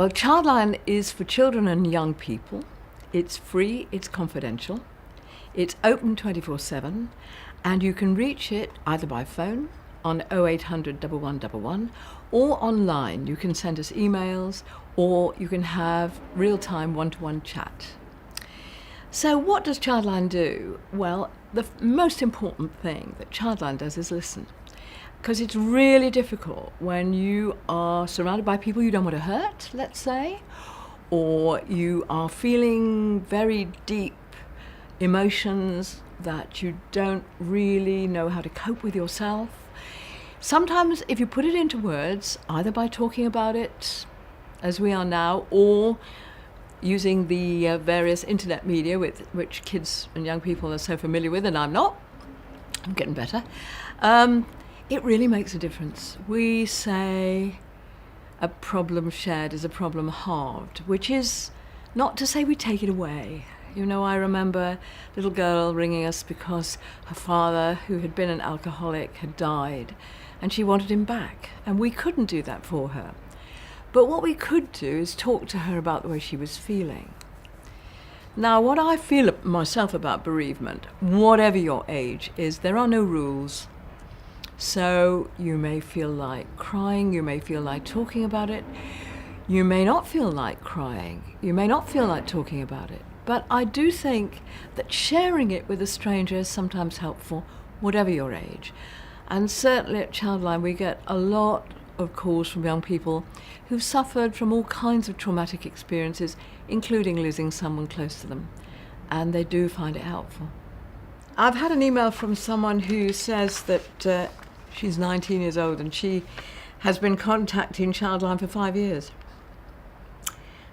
Well, Childline is for children and young people. It's free, it's confidential, it's open 24/7, and you can reach it either by phone on 0800 1111 or online. You can send us emails or you can have real-time one-to-one chat. So what does Childline do? Well, the most important thing that Childline does is listen. Because it's really difficult when you are surrounded by people you don't want to hurt, let's say, or you are feeling very deep emotions that you don't really know how to cope with yourself. Sometimes if you put it into words, either by talking about it, as we are now, or using the various internet media with which kids and young people are so familiar with, and I'm not, I'm getting better, it really makes a difference. We say a problem shared is a problem halved, which is not to say we take it away. You know, I remember a little girl ringing us because her father, who had been an alcoholic, had died, and she wanted him back, and we couldn't do that for her. But what we could do is talk to her about the way she was feeling. Now, what I feel myself about bereavement, whatever your age, is there are no rules. So you may feel like crying, you may feel like talking about it, you may not feel like crying, you may not feel like talking about it. But I do think that sharing it with a stranger is sometimes helpful, whatever your age. And certainly at Childline we get a lot of calls from young people who've suffered from all kinds of traumatic experiences, including losing someone close to them. And they do find it helpful. I've had an email from someone who says that she's 19 years old and she has been contacting Childline for 5 years.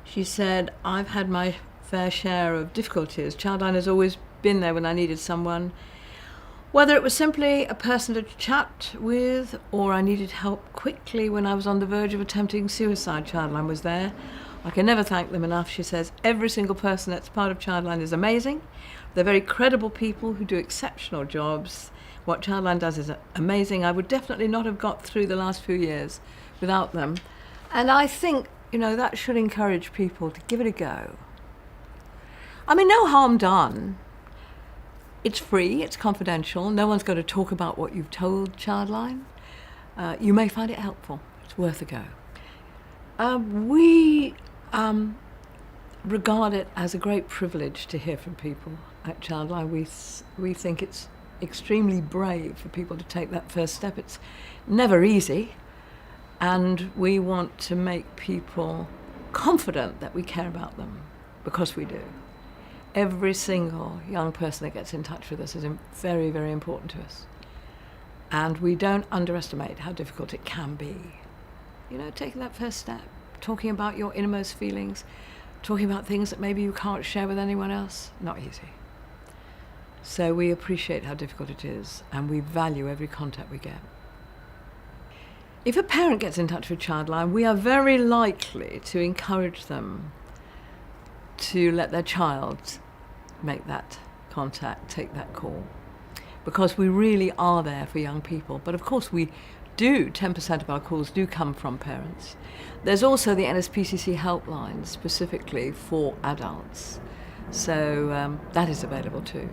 She said, I've had my fair share of difficulties. Childline has always been there when I needed someone, whether it was simply a person to chat with or I needed help quickly when I was on the verge of attempting suicide. Childline was there. I can never thank them enough. She says, every single person that's part of Childline is amazing. They're very credible people who do exceptional jobs. What Childline does is amazing. I would definitely not have got through the last few years without them. And I think, you know, that should encourage people to give it a go. I mean, no harm done. It's free, it's confidential. No one's going to talk about what you've told Childline. You may find it helpful. It's worth a go. We regard it as a great privilege to hear from people at Childline. We think it's extremely brave for people to take that first step. It's never easy, and we want to make people confident that we care about them, because we do. Every single young person that gets in touch with us is very, very important to us, and we don't underestimate how difficult it can be. You know, taking that first step, talking about your innermost feelings, talking about things that maybe you can't share with anyone else, not easy. So we appreciate how difficult it is, and we value every contact we get. If a parent gets in touch with Childline, we are very likely to encourage them to let their child make that contact, take that call, because we really are there for young people. But of course we do, 10% of our calls do come from parents. There's also the NSPCC helpline specifically for adults, so that is available too.